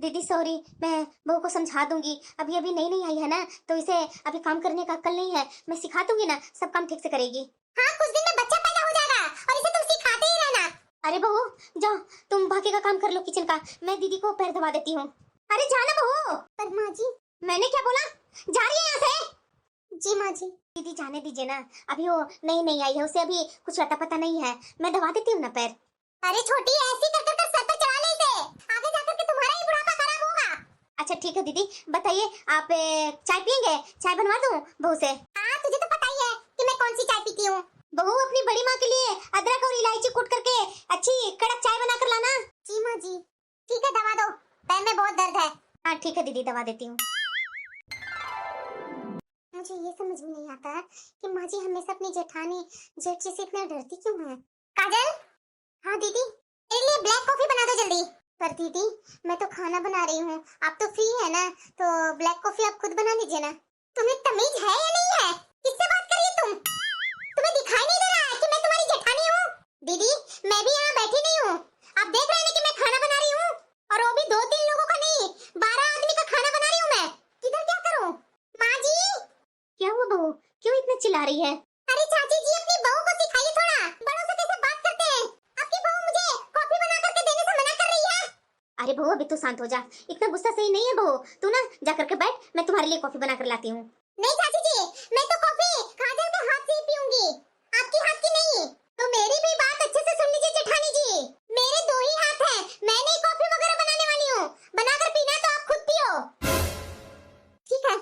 दीदी सॉरी, मैं बहू को समझा दूंगी। अभी अभी नई नई आई है ना, तो इसे अभी काम करने का अक्ल नहीं है। मैं सिखा दूंगी ना, सब काम ठीक से करेगी। हाँ, कुछ दिन में बच्चा पैदा हो जाएगा और इसे तुम सिखाते ही रहना। अरे बहू जाओ, तुम बाकी का काम कर लो किचन का, मैं दीदी को पैर दबा देती हूँ। अरे जाना बहू। पर माँ जी, मैंने क्या बोला? जा रही है यहाँ से। जी माँ जी। दीदी जाने दीजिए ना, अभी वो नई नई आई है, उसे अभी कुछ अता पता नहीं है। मैं दबा देती हूँ ना पैर। अरे छोटी, ऐसी कर कर सर पर चढ़ा ले इसे, आगे जाकर के तुम्हारा ही बुढ़ापा खराब होगा। अच्छा ठीक है दीदी, बताइए आप चाय पियेंगे? चाय बनवा दूं बहू से? हाँ, तुझे तो पता ही है कि मैं कौन सी चाय पीती हूँ। बहू अपनी बड़ी माँ के लिए अदरक और इलायची कूट करके अच्छी कड़क चाय बना कर लाना। जी माँ जी। ठीक है, दवा दो, पैर में बहुत दर्द है। हाँ ठीक है दीदी, दवा देती हूँ। मुझे ये समझ में नहीं आता कि माँ जी हमेशा अपनी जेठानी जेठ से इतना डरती क्यों है। काजल। हाँ दीदी, मेरे लिए ब्लैक कॉफी बना दो जल्दी। पर दीदी मैं तो खाना बना रही हूँ, आप तो फ्री है ना, तो ब्लैक कॉफी आप खुद बना लीजिए ना। तुम्हें तमीज है या नहीं है? किससे बात कर रही हो तुम? तुम्हें दिखाई नहीं दे रहा है कि मैं तुम्हारी जेठानी हूँ? दीदी मैं भी यहाँ बैठी नहीं हूँ, आप देख रहे हैं कि मैं खाना बना रही हूँ, और वो भी 2-3 लोगों का नहीं, 12 आदमी का खाना बना रही हूँ मैं। किधर क्या करूँ? माँ जी। क्या हुआ बहू, क्यों इतना चिल्ला रही है? अरे चाची जी, अपनी बहू को सिखाइए थोड़ा, बड़ों से कैसे बात करते हैं। आपकी बहू मुझे कॉफी बना करके देने से मना कर रही है। अरे बहू अभी तू शांत हो जा, इतना गुस्सा सही नहीं है बहू। तू ना जा करके बैठ, मैं तुम्हारे लिए कॉफी बना कर लाती हूँ। नहीं चाची जी, मैं तो कॉफी काजल के हाथ से ही पीऊंगी, आपकी हाथ की नहीं। तो मेरी भी बात अच्छे से सुन लीजिए जेठानी जी, मेरे 2 ही हाथ हैं, मैं नहीं कॉफी वगैरह बनाने वाली हूँ। बनाकर पीना तो आप खुद पियो। ठीक है,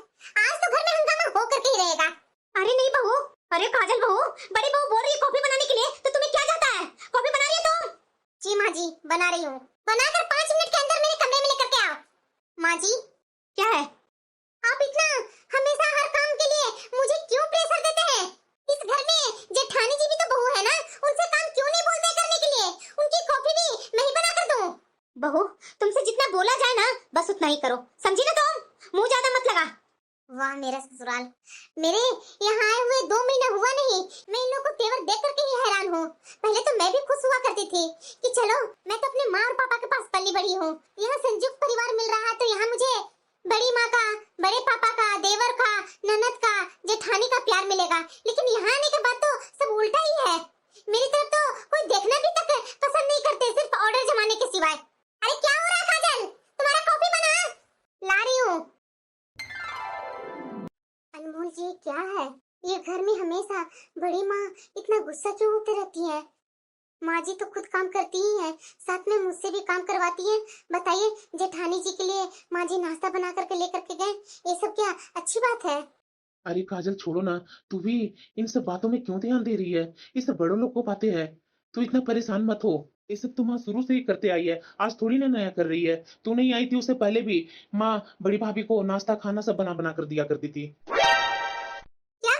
आज तो घर में हंगामा हो करके ही रहेगा। अरे नहीं बहू, अरे काजल बहू, बड़ी बहू बोल रही है कॉफी बनाने के लिए, तो तुम्हें क्या जाता है? कॉफी बना रही है तुम? जी माँ जी, बना रही हूँ। बनाकर 5 मिनट के अंदर मेरे कमरे में लेकर के आओ। माँ जी। क्या है? आप इतना हमेशा हर काम के लिए मुझे क्यों प्रेशर देते हैं? इस घर में जेठानी जी भी तो बहू है ना, उनसे काम क्यों नहीं बोलते करने के लिए? उनकी कॉफी भी मैं ही बना कर दूं। बहू तुमसे जितना बोला जाए ना, बस उतना ही करो, समझी ना तुम? मुंह ज्यादा मत लगा। वाह मेरा ससुराल, मेरे यहाँ आए हुए 2 महीना हुआ नहीं, मैं इन लोगों को तेवर देख करके ही हैरान हूँ। पहले तो मैं भी खुश हुआ करती थी कि चलो मैं तो अपने माँ और पापा के पास पली बड़ी हूँ, यहाँ संयुक्त परिवार मिल रहा है, तो यहाँ मुझे बड़ी माँ का, बड़े पापा का, देवर का, ननद का, जेठानी का प्यार मिलेगा। लेकिन यहाँ आने के बाद तो सब उल्टा ही है, मेरी तरफ तो कोई देखना भी तक पसंद नहीं करते, सिर्फ ऑर्डर जमाने के सिवाय। अरे क्या हो रहा है काजल, तुम्हारा कॉफी बना ला रही हूँ। अनमोल जी क्या है, ये घर में हमेशा बड़ी माँ इतना गुस्सा क्यों होते रहती है? माँ जी तो खुद काम करती ही है, साथ में मुझसे भी काम करवाती है। बताइए, जेठानी जी के लिए माँ जी नाश्ता बना करके लेकर के गए, ये सब क्या अच्छी बात है? अरे काजल छोड़ो ना, तू भी इन सब बातों में क्यों ध्यान दे रही है? ये सब बड़ों लोग को बातें हैं, तू इतना परेशान मत हो। ये सब तुम शुरू से ही करते आई है, आज थोड़ी ना नया कर रही है। तू नहीं आई थी उससे पहले भी माँ बड़ी भाभी को नाश्ता खाना सब बना बना कर दिया करती थी। क्या?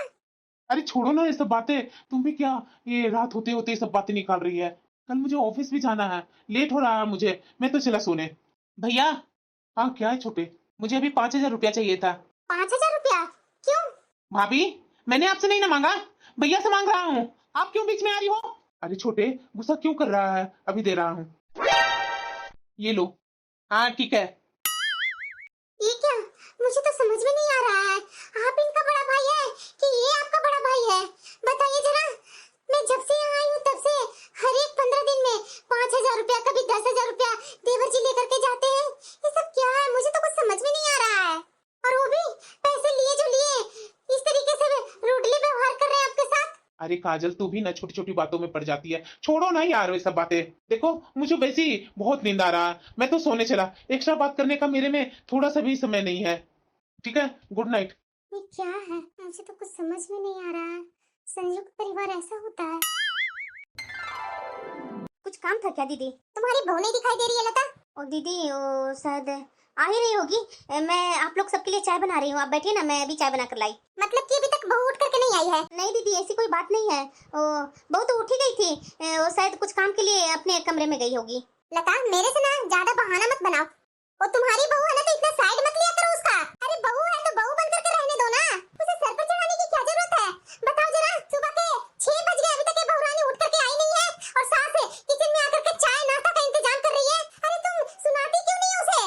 अरे छोड़ो ना ये सब बातें, तुम भी क्या ये रात होते होते ये सब बातें निकाल रही है? कल मुझे ऑफिस भी जाना है, लेट हो रहा है मुझे, मैं तो चला सोने। भैया। हाँ क्या है छोटे, मुझे अभी 5,000 रुपया चाहिए था। 5,000 रुपया? क्यों? भाभी, मैंने आपसे नहीं ना मांगा, भैया से मांग रहा हूँ, आप क्यों बीच में आ रही हो? अरे छोटे, गुस्सा क्यों कर रहा है, अभी दे रहा हूँ, ये लो। हाँ ठीक है। ये क्या, मुझे तो समझ में नहीं आ रहा है, आप इनका बड़ा भाई है कि ये आपका बड़ा भाई है? बताइए जरा। मैं जब से यहाँ आई हूँ तब से हर एक 15 दिन में 5,000 रुपया, कभी 10,000 रुपया देवर जी लेकर के जाते हैं। ये सब क्या है, मुझे तो कुछ समझ में नहीं आ रहा है। और वो भी पैसे लिए जो लिए, इस तरीके से रूडली व्यवहार कर रहे हैं आपके साथ। अरे काजल, तू भी ना छोटी छोटी बातों में पड़ जाती है, छोड़ो ना यार ये सब बातें। देखो मुझे वैसे ही बहुत नींद आ रहा है, मैं तो सोने चला, एक्स्ट्रा बात करने का मेरे में थोड़ा सा भी समय नहीं है। ठीक है, गुड नाइट। ये क्या है, मुझे तो कुछ समझ में नहीं आ रहा है, संयुक्त परिवार ऐसा होता है? कुछ काम था क्या दीदी? तुम्हारी बहू नहीं दिखाई दे रही है लता? ओ दीदी ओ शायद आ ही रही होगी, मैं आप लोग सबके लिए चाय बना रही हूँ, आप बैठिए ना, मैं अभी चाय बना कर लाई। मतलब कि अभी तक बहू उठ करके नहीं आई है? नहीं दीदी ऐसी कोई बात नहीं है, बहू तो उठ ही गई थी, वो शायद कुछ काम के लिए अपने कमरे में गई होगी। लता मेरे से ना ज्यादा बहाना मत बनाओ, वो तुम्हारी बहू है ना, तो इतना साइड मत लिया करो उसका। अरे बहू है तो बहू बन करके रहने दो ना, उसे सर पर चढ़ाने की क्या जरूरत है? बताओ जरा, सुबह के 6 बज गए, अभी तक ये बहुरानी उठ करके आई नहीं है, और सास किचन में आकर के चाय नाश्ता का इंतजाम कर रही है। अरे तुम सुनाती क्यों नहीं उसे?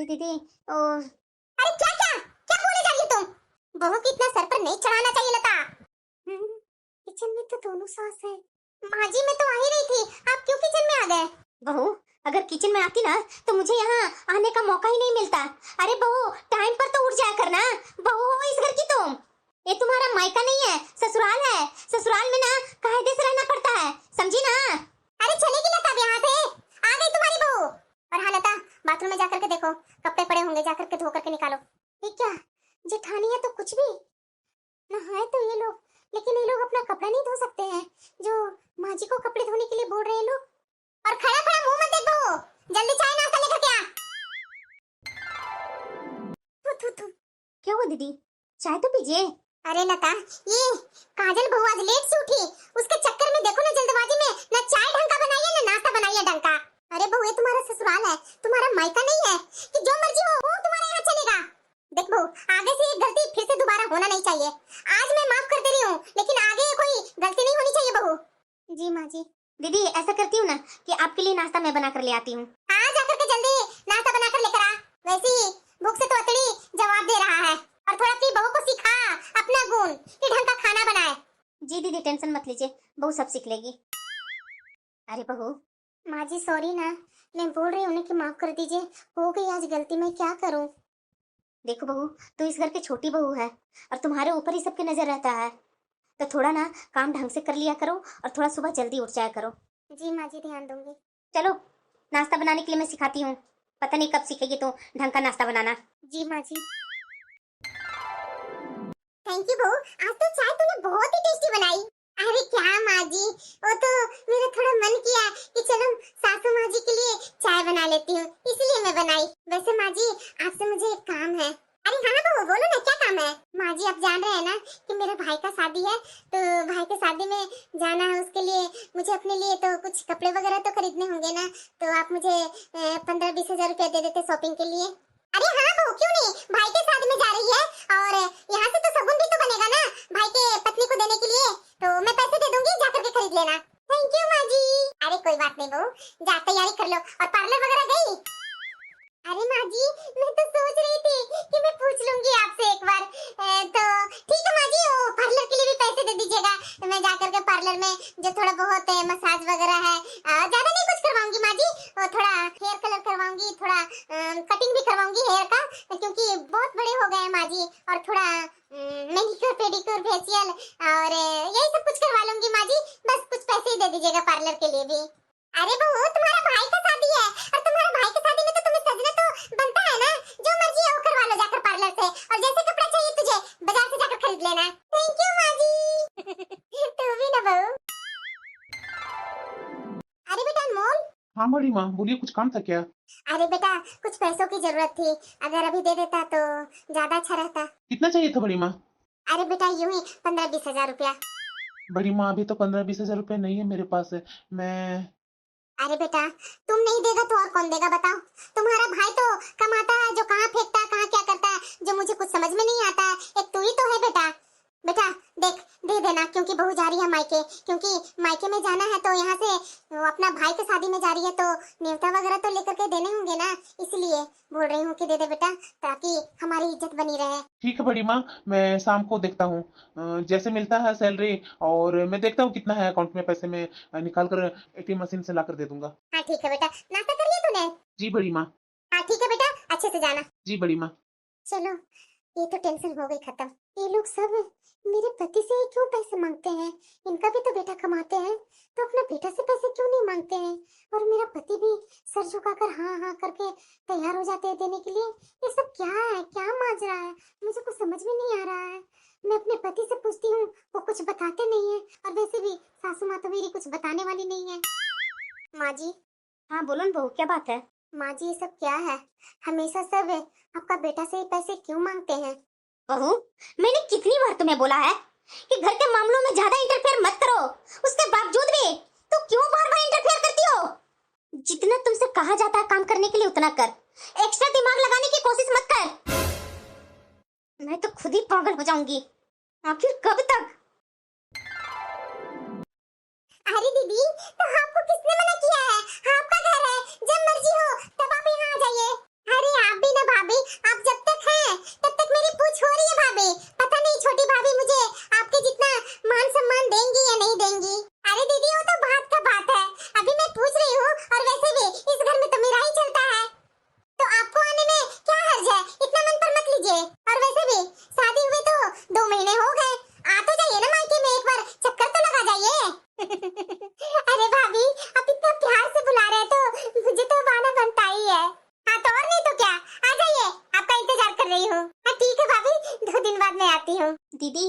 सॉरी दीदी। ओ अरे क्या क्या क्या बोले जा रही हो तुम? बहू की इतना सर पर नहीं चढ़ाना चाहिए लता। किचन में तो दोनों सास है। माँ जी मैं तो आ ही रही थी, आप क्यों किचन में आ गए? बहू अगर किचन में आती ना तो मुझे यहाँ आने का मौका ही नहीं मिलता। अरे बहू टाइम पर तो उठ जाया करना। बहू हो इस घर की तुम, ये तुम्हारा मायका नहीं है, ससुराल है। ससुराल में ना कायदे से रहना पड़ता है, समझी ना? अरे चलेगी लता अब यहाँ से, आ गई तुम्हारी बहू। और हाँ लता, बाथरूम में जाकर के देखो, कपड़े पड़े होंगे, जाकर के धो करके निकालो। ये क्या जेठानी है तो कुछ भी नहाए तो ये लोग, लेकिन ये लोग अपना कपड़ा नहीं धो सकते हैं जो माँ जी को कपड़े धोने के लिए बोल रहे हैं लोग। और खड़ा खड़ा मुंह मत देख बहू, जल्दी चाय नाश्ता लेकर के आ। थू। क्या हुआ दीदी, चाय तो पीजिए। अरे लता, ये काजल बहू आज लेट से उठी, उसके चक्कर में देखो ना जल्दबाजी में ना चाय ढंग का बनाई है ना नाश्ता बनाई है ढंग का। अरे बहू ये तुम्हारा ससुराल है, तुम्हारा मायका नहीं है कि जो मर्जी हो वो तुम्हारे यहाँ चलेगा। देख बहू आगे से ये गलती फिर से दोबारा होना नहीं चाहिए। आज मैं माफ कर दे रही हूँ, लेकिन आगे कोई गलती नहीं होनी चाहिए बहू। जी माँ जी। दीदी ऐसा करती हूँ ना कि आपके लिए नाश्ता मैं बना कर ले आती हूँ। हाँ जाकर के जल्दी नाश्ता बना कर लेकर आ, वैसे ही भूख से तो अतड़ी जवाब दे रहा है। और थोड़ा अपनी बहू को सिखा अपना गुण कि ढंग का खाना बनाए। जी दीदी टेंशन मत लीजिए, बहू सब सीख लेगी। अरे बहू। माँ जी सॉरी ना, मैं बोल रही हूँ कि माफ कर दीजिए, हो गई आज गलती, मैं क्या करूँ? देखो बहू तू इस घर की छोटी बहू है और तुम्हारे ऊपर ही सबकी नजर रहता है, तो थोड़ा ना काम ढंग से कर लिया करो और थोड़ा सुबह जल्दी उठ जाया करो। जी माँ जी ध्यान दूंगी। चलो नाश्ता बनाने के लिए मैं सिखाती हूँ, पता नहीं कब सीखेगी तू ढंग का नाश्ता बनाना। जी माँ जी। थैंक यू बहू, आज तो चाय तूने बहुत ही टेस्टी बनाई। अरे क्या माँ जी, वो तो मेरा थोड़ा मन किया कि चलो सासू माँ जी के लिए चाय बना लेती हूँ, इसलिए मैं बनाई। वैसे माँ जी आपसे मुझे एक काम है। अरे हाँ बहू बोलो ना क्या काम है? माँ जी आप जान रहे हैं ना कि मेरे भाई का शादी है, तो भाई के शादी में जाना है, उसके लिए मुझे अपने लिए तो कुछ कपड़े वगैरह तो खरीदने होंगे ना, तो आप मुझे 15-20 हजार रुपया दे देते शॉपिंग के लिए। अरे हाँ बहू क्यों नहीं, भाई के शादी में जा रही है और यहाँ से तो शगुन भी तो बनेगा ना भाई के पत्नी को देने के लिए, तो मैं पैसे दे दूंगी, जाकर के खरीद लेना। थैंक यू माँ जी। अरे कोई बात नहीं बहू, जा तैयारी कर लो। और पार्लर वगैरह गई? अरे माँ जी मैं तो सोच रही थी कि मैं पूछ लूंगी आपसे एक बार, तो ठीक है माँ जी, वो पार्लर के लिए भी पैसे दे दीजिएगा, तो मैं जाकर के पार्लर में जो थोड़ा बहुत मसाज वगैरह है, ज्यादा नहीं कुछ करवाऊंगी माँ जी, वो थोड़ा हेयर कलर करवाऊंगी, थोड़ा कटिंग भी करवाऊंगी हेयर का, क्योंकि बहुत बड़े हो गए हैं माँ जी, और थोड़ा मैनिक्योर पेडिक्योर फेशियल और यही सब कुछ करवा लूंगी माँ जी, बस कुछ पैसे ही दे दीजिएगा पार्लर के लिए भी। अरे बहू तुम्हारा भाई का शादी है और तुम्हारे भाई के शादी में तो तुम्हें सजना तो बनता है ना, जो मर्जी है वो करवा लो जाकर पार्लर से, और जैसे कपड़ा चाहिए तुझे बाजार से जाकर खरीद लेना। थैंक यू माँ जी। तू भी ना बहू। अरे बेटा अनमोल। हाँ बड़ी माँ बोलिए, कुछ काम था क्या? अरे बेटा कुछ पैसों की जरूरत थी, अगर अभी दे देता तो ज्यादा अच्छा रहता। कितना चाहिए था बड़ी माँ? अरे बेटा यूं ही 15-20 हजार रुपया। बड़ी माँ अभी तो 15-20 हजार रुपए नहीं है मेरे पास है, मैं अरे बेटा तुम नहीं देगा तो और कौन देगा बताओ? तुम्हारा भाई तो कमाता है, जो कहाँ फेंकता है कहाँ क्या करता है जो मुझे कुछ समझ में नहीं आता है, एक तू ही तो है बेटा। बेटा देख दे देना, क्योंकि बहू जा रही है मायके, क्योंकि मायके में जाना है तो यहाँ से वो अपना भाई के शादी में जा रही है, तो न्योता वगैरह तो लेकर के देने होंगे ना, इसलिए बोल रही हूँ कि दे दे बेटा, ताकि हमारी इज्जत बनी रहे। ठीक है बड़ी माँ, मैं शाम को देखता हूँ, जैसे मिलता है सैलरी और मैं देखता हूँ कितना है अकाउंट में, पैसे में निकाल कर एटीएम मशीन से ला कर दे दूंगा। हाँ ठीक है बेटा, नाश्ता कर लिया तूने? जी बड़ी माँ। हाँ ठीक है बेटा, अच्छे से जाना। जी बड़ी माँ। चलो ये तो टेंशन हो गई खत्म। ये लोग सब मेरे पति से ही क्यों पैसे मांगते हैं? इनका भी तो बेटा कमाते हैं, तो अपना बेटा से पैसे क्यों नहीं मांगते हैं? और मेरा पति भी सर झुकाकर हाँ हाँ करके तैयार हो जाते हैं देने के लिए। ये सब क्या है, क्या माजरा है, मुझे कुछ समझ में नहीं आ रहा है। मैं अपने पति से पूछती हूँ वो कुछ बताते नहीं है, और वैसे भी सासू माँ तो मेरी कुछ बताने वाली नहीं है। माँ जी। हाँ बोलो ना बहू, क्या बात है? माँ जी ये सब क्या है, हमेशा सब आपका बेटा से ही पैसे क्यों मांगते हैं? बहू मैंने कितनी बार तुम्हें बोला है कि घर के मामलों में ज्यादा इंटरफेयर मत करो, उसके बावजूद भी तो क्यों बार बार इंटरफेयर करती हो? जितना तुमसे कहा जाता है काम करने के लिए उतना कर, एक्स्ट्रा दिमाग लगाने की कोशिश मत कर। मैं तो खुद ही पागल हो जाऊंगी, आखिर कब तक? अरे दीदी तो आपको किसने मना किया है? आपका घर है, जब मर्जी हो तब आप यहाँ आ जाइए। अरे आप भी ना दीदी।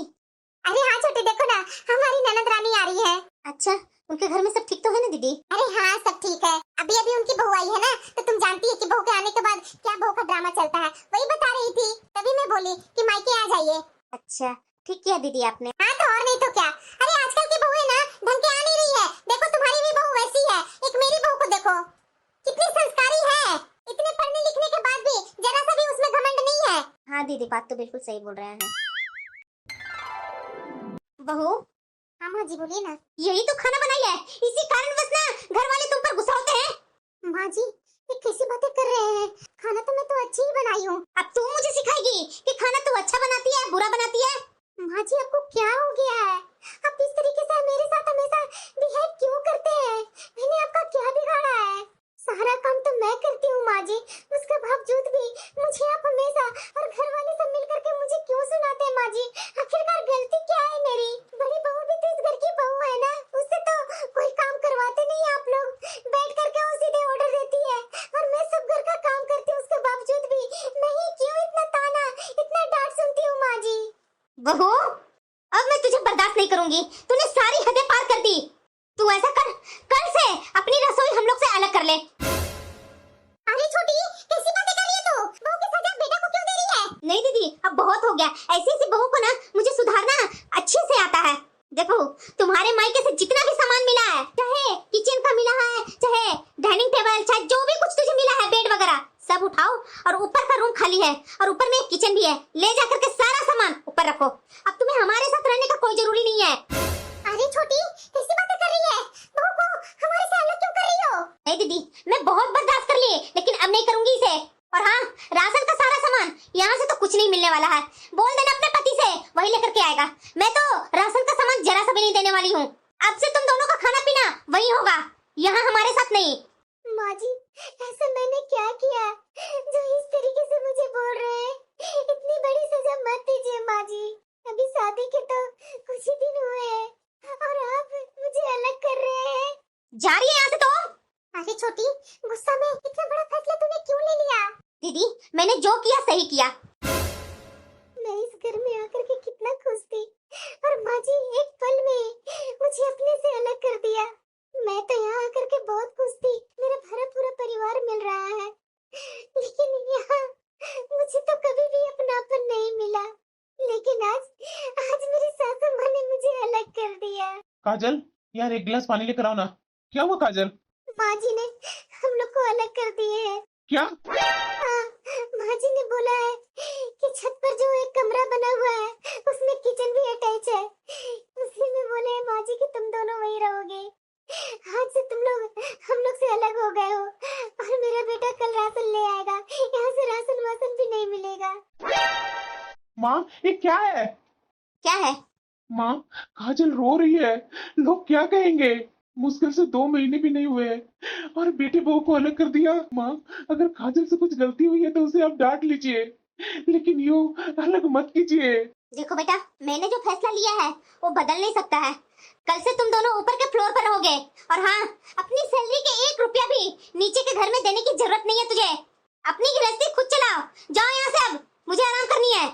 अरे हाँ छोटी, देखो ना, हमारी ननद रानी आ रही है। अच्छा, उनके घर में सब ठीक तो है ना दीदी? अरे हाँ, सब ठीक है। अभी अभी उनकी बहू आई है ना, तो तुम जानती है कि बहू के आने के बाद क्या बहू का ड्रामा चलता है, वही बता रही थी। तभी मैं बोली कि मायके आ जाइए। अच्छा, ठीक किया दीदी आपने। हाँ तो और नहीं तो क्या। अरे आजकल की बहू है ना, ढंग के आ नहीं रही है। देखो तुम्हारी भी बहू वैसी है। एक मेरी बहू को देखो, कितनी संस्कारी है। इतने पढ़ने लिखने के बाद भी जरा सा भी उसमें घमंड नहीं है। हाँ दीदी, बात तो बिल्कुल सही बोल रहे हैं। बहू, हाँ माँ जी बोलिए ना। यही तो खाना बनाई है, इसी कारण बस ना घर वाले तुम पर गुस्सा होते हैं। माँ जी ये कैसी बातें कर रहे हैं? खाना तो मैं तो अच्छी ही बनाई हूँ। अब तुम मुझे सिखाएगी कि खाना तू अच्छा बनाती है बुरा बनाती है? माँ जी आपको क्या हो गया है? आप इस तरीके से मेरे साथ हमेशा बिहेव क्यों करते हैं? मैंने आपका क्या बिगाड़ा है? सारा काम तो मैं करती हूँ माँ जी, उसके बावजूद भी मुझे आप हमेशा और घर वाले सब मिल करके मुझे क्यों सुनाते हैं माँ जी? आखिरकार गलती क्या है मेरी? बड़ी बहू भी तो इस घर की बहू है ना, उससे तो कोई काम करवाते नहीं आप लोग। बैठ करके वो सीधे ऑर्डर देती है और मैं सब घर का काम करती हूँ, उसके बावजूद भी मैं ही क्यों इतना ताना, इतना डांट सुनती हूँ माँ जी? बहू, अब मैं तुझे बर्दाश्त नहीं करूंगी। तूने सारी हदें पार कर दी। तू ऐसा कर, कल से अपनी रसोई हम लोग से अलग कर ले। अरे छोटी, कैसी बातें कर रही है तू? बहू की सजा बेटा को क्यों दे रही है? नहीं दीदी, अब बहुत हो गया। ऐसी ऐसी बहू को ना मुझे सुधारना अच्छे से आता है। देखो, तुम्हारे मायके से जितना भी सामान मिला है, चाहे किचन का मिला है, चाहे डाइनिंग टेबल, चाहे जो भी कुछ तुझे मिला है, बेड वगैरह सब उठाओ। और ऊपर का रूम खाली है और ऊपर में एक किचन भी है, ले जाकर के सारा सामान ऊपर रखो। अब तुम्हें हमारे साथ रहने का कोई जरूरी नहीं है। अरे छोटी, कैसी बातें कर रही है? बहू को हमारे से अलग क्यों कर रही हो? नहीं दीदी, मैं बहुत बर्दाश्त कर ली, लेकिन अब नहीं करूंगी इसे। और हाँ, राशन का सारा सामान यहाँ से तो कुछ नहीं मिलने वाला है। बोल देना अपने पति से, वही लेकर के आएगा। मैं तो राशन का सामान जरा सा भी नहीं देने वाली हूँ। अब से तुम दोनों का खाना पीना वही होगा, यहाँ हमारे साथ नहीं। माँ जी, ऐसा मैंने क्या किया जो इस तरीके से मुझे बोल रहे हैं? इतनी बड़ी सजा मत दीजिए माँ जी। अभी शादी के तो कुछ ही दिन हुए हैं और आप मुझे अलग कर रहे हैं। जा रही है यहाँ से तुम? अरे छोटी, गुस्सा में इतना बड़ा फैसला तूने क्यों ले लिया? दीदी, मैंने जो किया सही किया। मैं इस घर में आकर के कितना खुश थी और माँ जी एक पल में मुझे अपने से अलग कर दिया। मैं तो यहाँ आकर के बहुत खुश थी, मेरा भरा पूरा परिवार मिल रहा है, लेकिन यहाँ मुझे तो कभी भी अपनापन नहीं मिला। लेकिन आज आज मेरी सासू माँ ने मुझे अलग कर दिया। काजल, यार एक गिलास पानी लेकर आओ ना। क्या हुआ काजल? माँ जी ने हम लोग को अलग कर दिए हैं। क्या? हाँ, माँ जी ने बोला है कि छत पर जो एक कमरा बना हुआ है उसमें किचन भी अटैच है, उसी में बोले हैं माँ जी कि तुम दोनों वहीं रहोगे। आज से तुम लोग हम लोग से अलग हो गए हो और मेरा बेटा कल राशन ले आएगा, यहाँ से राशन वासन भी नहीं मिलेगा। माँ, ये क्या है? क्या है? माँ, काजल रो रही है। लोग क्या कहेंगे? मुश्किल से 2 महीने भी नहीं हुए हैं और बेटे बहू को अलग कर दिया। माँ, अगर काजल से कुछ गलती हुई है तो उसे आप डांट लीजिए, लेकिन यूं अलग मत कीजिए। देखो बेटा, मैंने जो फैसला लिया है वो बदल नहीं सकता है। कल से तुम दोनों ऊपर के फ्लोर पर रहोगे। और हाँ, अपनी सैलरी के 1 रुपया भी नीचे के घर में देने की जरूरत नहीं है तुझे। अपनी गृहस्थी खुद चलाओ। जाओ यहाँ से, अब मुझे आराम करनी है।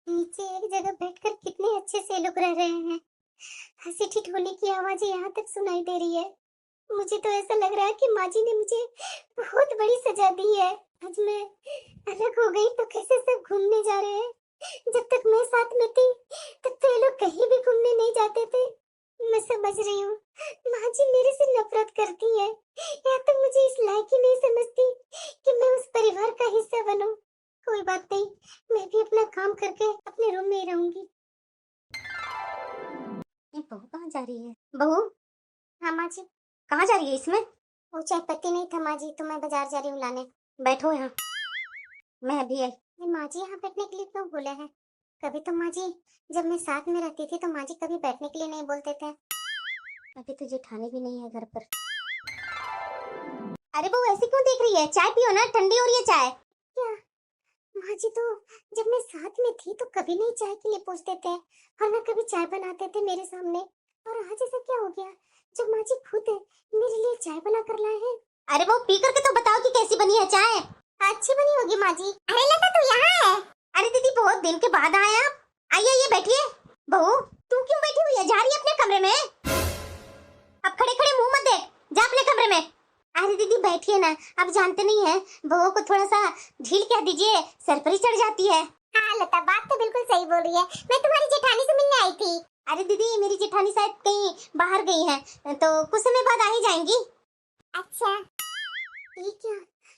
नीचे एक जगह बैठकर कितने अच्छे से लोग रह रहे हैं। हंसी ठिठोली की आवाज यहाँ तक सुनाई दे रही है। मुझे तो ऐसा लग रहा है कि माँ जी ने मुझे बहुत बड़ी सजा दी है। आज मैं अलग हो गई तो कैसे सब घूमने जा रहे हैं। जब तक मैं साथ में थी तब तो ये लोग कहीं भी घूमने नहीं जाते थे। मैं समझ रही हूँ माँ जी मेरे से नफरत करती है, या तो मुझे इस लायक ही नहीं समझती कि मैं उस परिवार का हिस्सा बनूं। कोई बात नहीं, मैं भी अपना काम करके अपने रूम में ही रहूंगी। ये बहू कहाँ जा रही है? बहू, हाँ माँ जी। कहाँ जा रही है इसमें? वो चाय पत्ती नहीं था माँ जी, तो मैं बाजार जा रही हूँ लाने। बैठो यहाँ, मैं अभी आई। ये माँ जी यहाँ बैठने के लिए क्यों बोले हैं? कभी तो माँ जी जब मैं साथ में रहती थी तो माँ जी कभी बैठने के लिए नहीं बोलते थे। अभी तो जेठानी भी नहीं है घर पर। अरे बहू, ऐसी क्यों देख रही है? चाय पियो ना, ठंडी हो रही है चाय। क्या माँ जी तो जब मैं साथ में थी तो कभी नहीं चाय के लिए पूछते थे और ना कभी चाय बनाते थे मेरे सामने। और आज ऐसा क्या हो गया जब माँ जी खुद मेरे लिए चाय बना कर लाए हैं? अरे बहू, पी करके तो बताओ कि कैसी बनी है चाय। अच्छी बनी होगी माँ जी। अरे लता तू यहाँ है? अरे दीदी बहुत दिन के बाद आए आप। आइए आइए बैठिए। बहू तू क्यों बैठी हुई है, जा रही है अपने कमरे में? अब खड़े खड़े मुंह मत देख, जा अपने कमरे में। अरे दीदी बैठिए ना, आप जानते नहीं है बहू को थोड़ा सा ढील कह दीजिए, सर पर ही चढ़ जाती है। हाँ लता बात तो बिल्कुल सही बोल रही है, मैं तुम्हारी जेठानी से मिलने आई थी। अरे दीदी मेरी जेठानी शायद कहीं बाहर गई है, तो कुछ समय बाद आ ही जाएंगी। अच्छा ये क्या,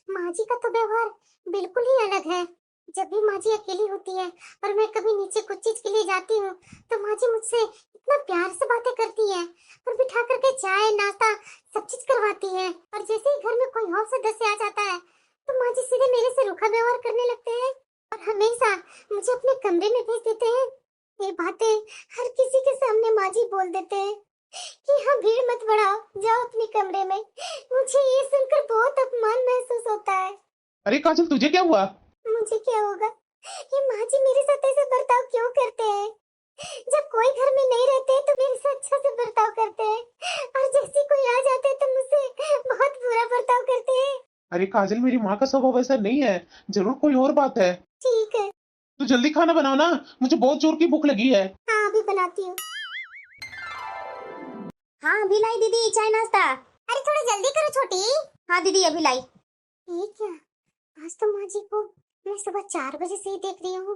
माँ जी का तो व्यवहार बिल्कुल ही अलग है। जब भी माँ जी अकेली होती है और मैं कभी नीचे कुछ चीज के लिए जाती हूँ तो माँ जी मुझसे इतना प्यार से बातें करती है और बिठा करके चाय नाश्ता सब चीज करवाती है। और जैसे ही घर में कोई और सदस्य आ जाता है तो माँ जी सीधे मेरे से रूखा व्यवहार करने लगते हैं और हमेशा मुझे अपने कमरे में भेज देते हैं। ये बातें हर किसी के सामने माँ जी बोल देते हैं कि हाँ भीड़ मत बढ़ाओ, जाओ अपने कमरे में। मुझे ये सुनकर बहुत अपमान महसूस होता है। अरे काजल तुझे क्या हुआ? मुझे क्या होगा, ये माँ जी मेरे साथ ऐसा बर्ताव क्यों करते हैं? जब कोई घर में नहीं रहते तो मेरे से अच्छा से बर्ताव करते हैं और जैसे कोई आ जाते तो मुझसे बहुत बुरा बर्ताव करते हैं। अरे काजल मेरी माँ का स्वभाव ऐसा नहीं है, जरूर कोई और बात है। ठीक है। तू जल्दी खाना बनाओ ना, मुझे बहुत जोर की भूख लगी है। हाँ अभी बनाती हूँ। हाँ अभी लाई दीदी चाय नाश्ता। अरे थोड़ा जल्दी करो छोटी। हाँ दीदी अभी लाई। ये क्या, आज तो माँ जी को मैं सुबह 4 बजे से ही देख रही हूँ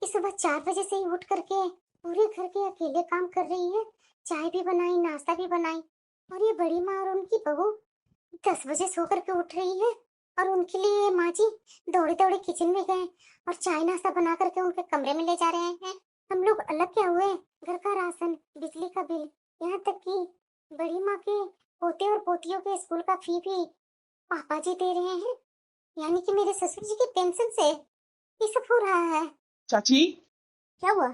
कि सुबह 4 बजे से ही उठ करके पूरे घर के अकेले काम कर रही है। चाय भी बनाई, नाश्ता भी बनाई। और ये बड़ी माँ और उनकी बहू 10 बजे सो करके उठ रही है और उनके लिए माँ जी दौड़े दौड़े किचन में गए और चाय नाश्ता बना करके उनके कमरे में ले जा रहे हैं। हम लोग अलग क्या हुए, घर का राशन, बिजली का बिल, यहाँ तक कि बड़ी माँ के पोते और पोतियों के स्कूल का फी भी पापा जी दे रहे हैं। यानी कि मेरे ससुर जी की पेंशन से ये सब हो रहा है। चाची क्या हुआ?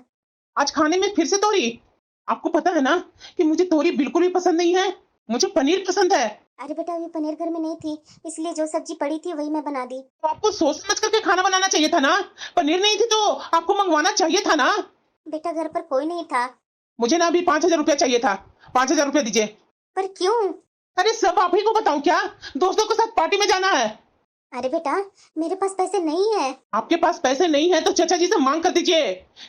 आज खाने में फिर से तोरी? आपको पता है ना कि मुझे तोरी बिल्कुल भी पसंद नहीं है, मुझे पनीर पसंद है। अरे बेटा ये पनीर घर में नहीं थी, इसलिए जो सब्जी पड़ी थी वही मैं बना दी। तो आपको सोच समझ करके खाना बनाना चाहिए था ना। पनीर नहीं थी तो आपको मंगवाना चाहिए था ना। बेटा घर पर कोई नहीं था। मुझे ना अभी 5,000 रुपया चाहिए था, 5,000 रुपया दीजिए। पर क्यों? अरे सब आप ही को बताऊं क्या? दोस्तों के साथ पार्टी में जाना है। अरे बेटा मेरे पास पैसे नहीं है। आपके पास पैसे नहीं है तो चाचा जी से मांग कर दीजिए,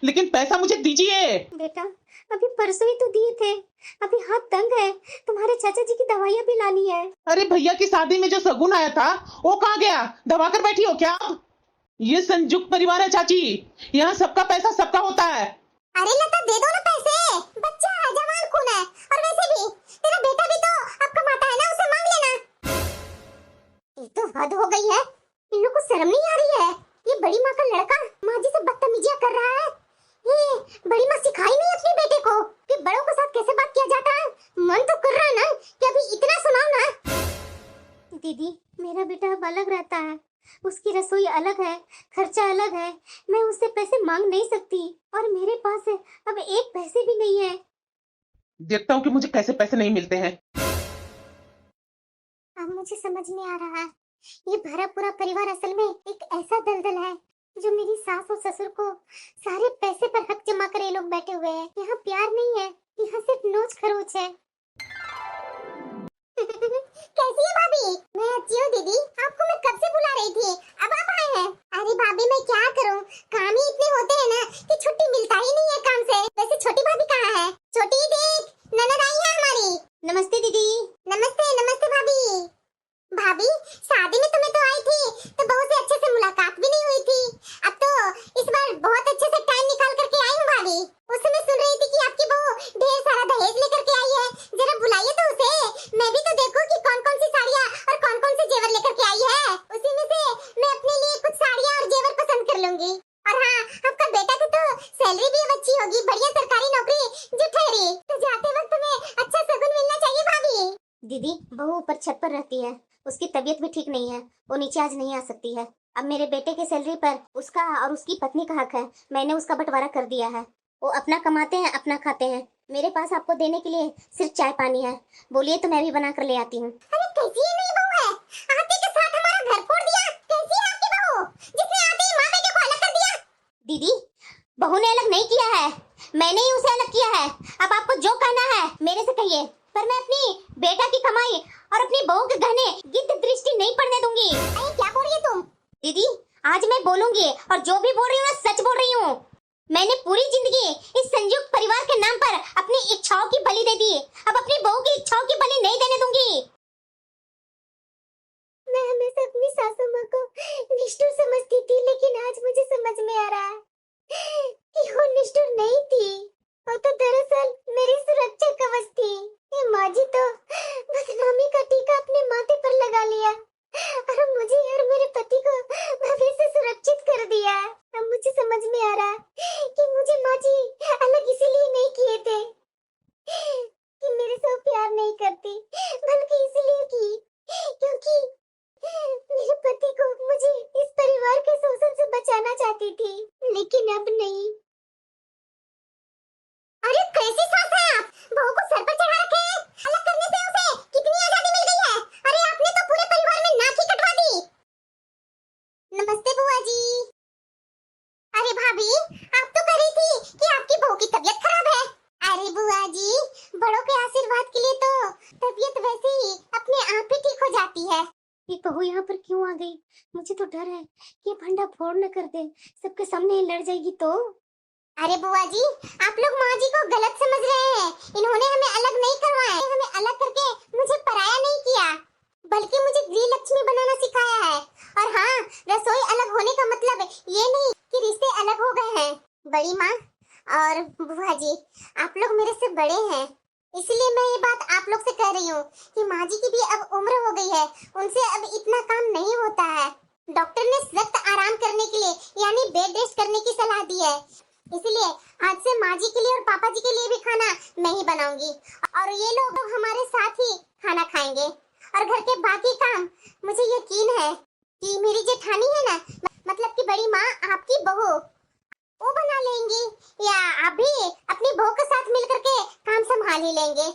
लेकिन पैसा मुझे दीजिए। बेटा अभी परसों ही तो दिए थे, अभी हाथ तंग है, तुम्हारे चाचा जी की दवाइयाँ भी लानी है। अरे भैया की शादी में जो शगुन आया था वो कहाँ गया? दबा कर बैठी हो क्या? ये संयुक्त परिवार है चाची, यहाँ सबका पैसा सबका होता है। अरे लता दे दो ना पैसे, बच्चा है, जवान खून है और वैसे भी तेरा बेटा भी तो अब कमाता है ना, उसे मांग लेना। ये तो हद हो गई है, इन लोगों को शर्म नहीं आ रही है। ये बड़ी माँ का लड़का माँ जी से बदतमीजियां कर रहा है। ये बड़ी माँ सिखाई नहीं अपने बेटे को कि बड़ों के साथ कैसे बात किया जाता है। मन तो कर रहा है ना कि अभी इतना सुनाओ ना। दीदी मेरा बेटा अब अलग रहता है, उसकी रसोई अलग है, खर्चा अलग है, मैं उससे पैसे मांग नहीं सकती और मेरे पास अब एक पैसे भी नहीं है। देखता हूँ कि मुझे कैसे पैसे नहीं मिलते हैं। अब मुझे समझ में आ रहा है, ये भरा पूरा परिवार असल में एक ऐसा दलदल है जो मेरी सास और ससुर को सारे पैसे पर हक जमा कर ये लोग बैठे हुए हैं। यहाँ प्यार नहीं है, यहाँ सिर्फ नोच खरोच है। कैसी है भाभी? मैं अच्छी हूँ दीदी, आपको मैं कब से बुला रही थी, अब आप आए हैं। अरे भाभी मैं क्या करूँ, काम ही इतने होते हैं ना कि छुट्टी मिलता ही नहीं है काम से। वैसे छोटी भाभी कहाँ है? छोटी देख, ननद आई है हमारी। नमस्ते दीदी। नमस्ते नमस्ते भाभी। भाभी शादी में तुम्हें तो आई थी तो बहू से अच्छे से मुलाकात भी नहीं हुई थी, अब तो इस बार बहुत अच्छे से टाइम निकाल करके आई हूँ भाभी। उस समय सुन रही थी कि आपकी बहू ढेर सारा दहेज लेकर के आई है, जरा बुलाइए तो उसे, मैं भी तो देखूं कि कौन कौन सी साड़ियाँ और कौन कौन से जेवर लेकर के आई है। उसी में से मैं अपने लिए कुछ साड़ियाँ और जेवर पसंद कर लूंगी। और हाँ, आपका बेटा की तो सैलरी भी अब अच्छी होगी, बढ़िया सरकारी नौकरी जो ठहरी, तो जाते वक्त में अच्छा शगुन मिलना चाहिए भाभी। दीदी बहू ऊपर छत पर रहती है, उसकी तबीयत भी ठीक नहीं है, वो नीचे आज नहीं आ सकती है। अब मेरे बेटे के सैलरी पर उसका और उसकी पत्नी का हक है, मैंने उसका बंटवारा कर दिया है। वो अपना कमाते हैं अपना खाते हैं, मेरे पास आपको देने के लिए सिर्फ चाय पानी है, बोलिए तो मैं भी बना कर ले आती हूँ। अरे कैसी ये नई बहू है, आते के साथ हमारा घर फोड़ दिया। कैसी है आपकी बहू जिसने आते ही माँ बेटे को अलग कर दिया? दीदी बहू ने अलग नहीं किया है, मैंने ही उसे अलग किया है। अब आपको जो कहना है मेरे से कहिए, पर मैं अपनी बेटा की कमाई और अपनी बहू के गहने गिद्ध दृष्टि नहीं पड़ने दूंगी। अरे क्या बोल रही है तुम? दीदी आज मैं बोलूंगी और जो भी बोल रही हूँ ना सच बोल रही हूँ। मैंने पूरी जिंदगी इस संयुक्त परिवार के नाम पर अपनी इच्छाओं की बलि दे दी, अब अपनी बहू की इच्छाओं की बलि नहीं देने दूंगी। मैं हमेशा अपनी सासू माँ को निष्ठुर समझती थी, लेकिन आज मुझे समझ में आ रहा है कि वो निष्ठुर नहीं थी, वो तो दरअसल मेरी सुरक्षा कवच थी। ये माँ जी तो बदनामी का टीका अपने माथे पर लगा लिया और मुझे और मेरे पति को भविष्य से सुरक्षित कर दिया। अब मुझे समझ में आ रहा है कि मुझे माँ जी अलग इसीलिए नहीं किए थे कि मेरे से वो प्यार नहीं करती, बल्कि इसलिए की क्योंकि मेरे पति को मुझे इस परिवार के शोषण से बचाना चाहती थी, लेकिन अब नहीं। अरे कैसी सास है आप? बहू को सर पर चढ़ा रखे हैं, अलग करने से उसे कितनी आजादी मिल गई है। अरे आपने तो पूरे परिवार में नाक ही कटवा दी। नमस्ते बुआ जी। अरे भाभी, आप तो कह रही थी कि आपकी बहू की तबीयत खराब है। अरे बुआ जी, बड़ों के आशीर्वाद के लिए तो तबीयत वैसे ही अपने आप ही ठीक हो जाती है। ये बहू यहाँ पर क्यों आ गई? मुझे तो डर है कि ये भंडा फोड़ न कर दे, सबके सामने ही लड़ जाएगी तो। अरे बुआ जी, आप लोग माँ जी को गलत समझ रहे हैं। इन्होंने हमें अलग नहीं करवाया, हमें अलग करके मुझे पराया नहीं किया, बल्कि मुझे गृह लक्ष्मी बनाना सिखाया है। और हाँ, रसोई अलग होने का मतलब ये नहीं कि रिश्ते अलग हो गए हैं। बड़ी माँ और बुआ जी, आप लोग मेरे से बड़े हैं, इसलिए मैं ये बात आप लोग से कह रही हूँ कि माँ जी की भी अब उम्र हो गई है, उनसे अब इतना काम नहीं होता है। डॉक्टर ने सख्त आराम करने के लिए यानी बेड रेस्ट करने की सलाह दी है, इसलिए आज से माँ जी के लिए और पापा जी के लिए भी खाना मैं ही बनाऊंगी और ये लोग हमारे साथ ही खाना खाएंगे। और घर के बाकी काम मुझे यकीन है कि मेरी जेठानी है ना, मतलब कि बड़ी माँ, आपकी बहू, वो बना लेंगी, या आप भी अपनी बहू के साथ मिलकर के काम संभाल ही लेंगे।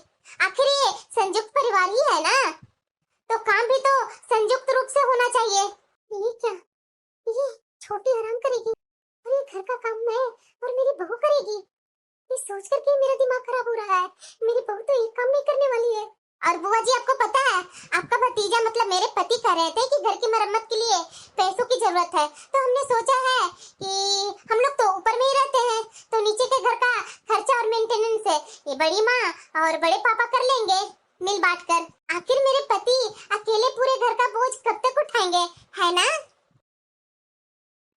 आखिर ये संयुक्त परिवार ही है ना, तो काम भी तो संयुक्त रूप से होना चाहिए। ये क्या, ये छोटी आराम करेगी और ये घर का काम मैं और मेरी बहू करेगी? ये सोच करके मेरा दिमाग खराब हो रहा है। मेरी बहू तो एक काम नहीं करने वाली है। और बुआ जी, आपको पता है, आपका भतीजा मतलब मेरे पति कह रहे थे कि घर की मरम्मत के लिए पैसों की जरूरत है, तो हमने सोचा है कि हम लोग तो ऊपर में ही रहते हैं, तो नीचे के घर का खर्चा और मेंटेनेंस है ये बड़ी माँ और बड़े पापा कर लेंगे मिल बांट कर। आखिर मेरे पति अकेले पूरे घर का बोझ कब तक उठाएंगे, है ना?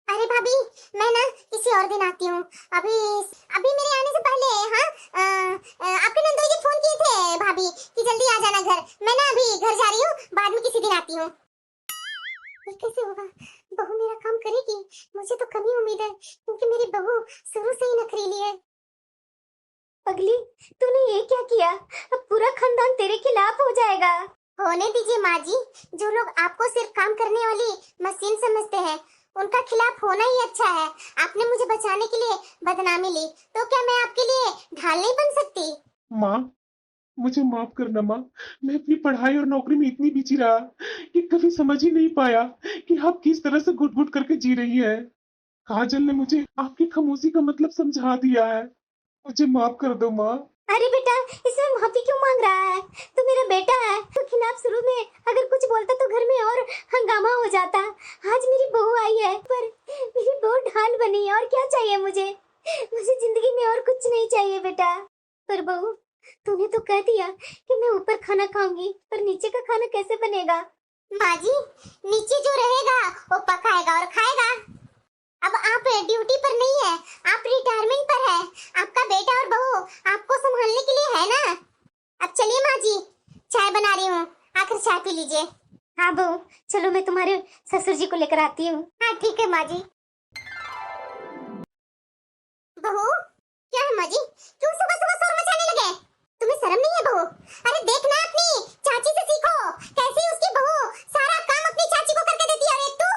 अरे भाभी, मैं ना किसी और दिन आती हूँ, अभी मेरे आने से पहले। हाँ, आपके नंदोई जी फोन किए थे भाभी कि जल्दी आ जाना घर। मैं ना अभी घर जा रही हूँ, बाद में किसी दिन आती हूँ। ये कैसे होगा? बहू मेरा काम करेगी? मुझे तो कम ही उम्मीद है, क्योंकि मेरी बहू शुरू से ही नखरीली है। पगली, तूने ये क्या किया? अब पूरा खानदान तेरे खिलाफ हो जाएगा। होने दीजिए माँ जी, जो लोग आपको सिर्फ काम करने वाली मशीन समझते हैं, उनका खिलाफ होना ही अच्छा है। आपने मुझे बचाने के लिए बदनामी ली, तो क्या मैं आपके लिए ढाल नहीं बन सकती? माँ, मुझे माफ करना माँ। मैं अपनी पढ़ाई और नौकरी में इतनी बिजी रहा कि कभी समझ ही नहीं पाया कि आप किस तरह से घुट घुट करके जी रही है। काजल ने मुझे आपकी खामोशी का मतलब समझा दिया है। मुझे माफ कर दो माँ। अरे बेटा, इसमें माफी क्यों मांग रहा है? तू मेरा बेटा है, तो खिलाफ शुरू में अगर कुछ बोलता तो घर में और हंगामा हो जाता। आज मेरी बहू आई है, पर मेरी बहू ढाल बनी है, और क्या चाहिए मुझे? मुझे जिंदगी में और कुछ नहीं चाहिए बेटा। पर बहू, तूने तो कह दिया कि मैं ऊपर खाना खाऊंगी, पर नीचे का खाना कैसे बनेगा? माँ जी, नीचे जो रहेगा वो पकाएगा और खाएगा। अब आप ड्यूटी पर नहीं है, आप रिटायरमेंट पर है। आपका बेटा और बहू आपको संभालने के लिए है ना। अब चलिए माँ जी, चाय बना रही हूँ, आकर चाय पी लीजिए। हाँ बहू, चलो मैं तुम्हारे ससुर जी को लेकर आती हूँ। हाँ ठीक है माँ जी। बहू, क्या है माँ जी, क्यों सुबह सुबह शोर मचाने लगे? तुम्हें शर्म नहीं है बहू? अरे देखना, अपनी चाची से सीखो, कैसी उसकी बहू सारा काम अपनी चाची को करके देती है। अरे तू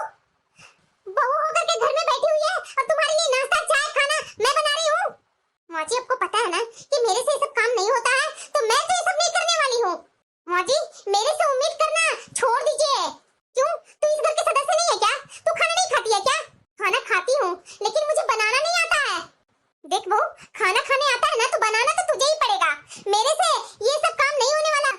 बहू होकर के घर में बैठी हुई है और तुम्हारे लिए नाश्ता चाय खाना मैं बना रही हूँ। माँ जी, आपको पता है ना कि मेरे से ये सब काम नहीं होता है, तो मैं तो ये सब नहीं करने वाली हूँ। माँ जी, मेरे से उम्मीद करना छोड़ दीजिए। क्यों, तू इस घर के सदस्य नहीं है क्या? तू खाना नहीं खाती है क्या? खाना खाती हूँ, लेकिन मुझे बनाना नहीं आता है। देख बहू, खाना खाने आता है ना तो बनाना तो तुझे ही पड़ेगा। मेरे से ये सब काम नहीं होने वाला।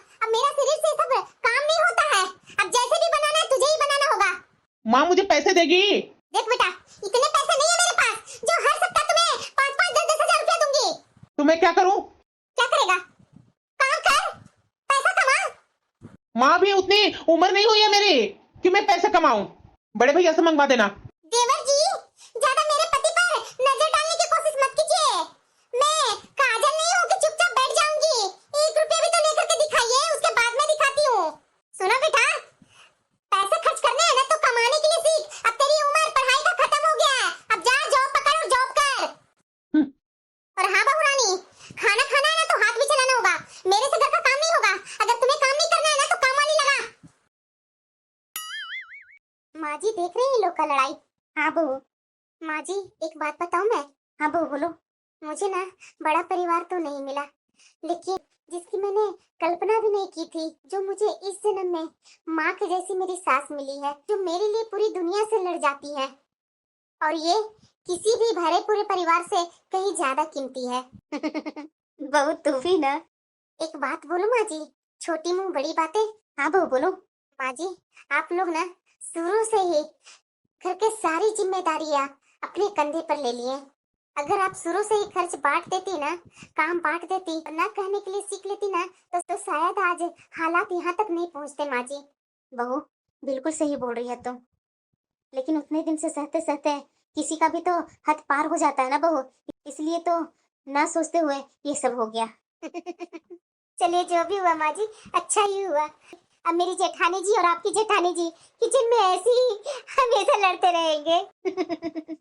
माँ मुझे पैसे देगी? देख बेटा, इतने पैसे नहीं है मेरे पास जो हर सप्ताह तुम्हें 5-5 10-10 हजार रुपया दूंगी। तो मैं क्या करूं? क्या करेगा? काम कर, पैसा कमा। माँ भी उतनी उम्र नहीं हुई है मेरी कि मैं पैसे कमाऊं। बड़े भैया से मंगवा देना। देवर जी, ज्यादा मेरे पति पर नजर डालने की कोशिश मत कीजिए। मैं काजल नहीं हूँ कि चुपचाप बैठ जाऊंगी। 1 रुपया भी तो लेकर के दिखाइए, उसके बाद मैं दिखाती हूँ। सुनो बेटा, पैसे खर्च करने हैं ना तो कमाने के लिए सीख। अब तेरी उम्र पढ़ाई का खत्म हो गया है। अब जा जॉब पकड़ और जॉब कर। और हाँ बहू रानी, खाना खाना है ना तो हाथ भी चलाना होगा। मेरे से घर का काम नहीं होगा। अगर तुम्हें काम नहीं करना है ना तो काम वाली लगा। माँ जी देख रही हैं लोग का लड़ाई। हाँ बहू। माँ जी एक बात बताऊं मैं? हाँ बहू बोलो। मुझे ना बड़ा परिवार तो नहीं मिला, लेकिन जिसकी मैंने कल्पना भी नहीं की थी, जो मुझे इस जन्म में माँ के जैसी मेरी सास मिली है, जो मेरे लिए पूरी दुनिया से लड़ जाती है। और ये किसी भी भरे पूरे परिवार से कहीं ज्यादा कीमती है। बहू तू भी ना। एक बात बोलो माँ जी, छोटी मुंह बड़ी बातें। हाँ बहू बोलो। माँ जी आप लोग ना शुरू से ही घर के सारी जिम्मेदारियां अपने कंधे पर ले लिए। अगर आप शुरू से ही खर्च बांट देती ना, काम बांट देती और ना कहने के लिए सीख लेती ना, तो शायद आज हालात यहाँ तक नहीं पहुँचते माँ जी। बहू बिल्कुल सही बोल रही है तुम, लेकिन उतने दिन से सहते सहते किसी का भी तो हद पार हो जाता है ना बहू, इसलिए तो ना सोचते हुए ये सब हो गया। चलिए जो भी हुआ माँ जी, अच्छा ही हुआ। अब मेरी जेठानी जी और आपकी जेठानी जी किचन में ऐसे ही हमेशा लड़ते रहेंगे।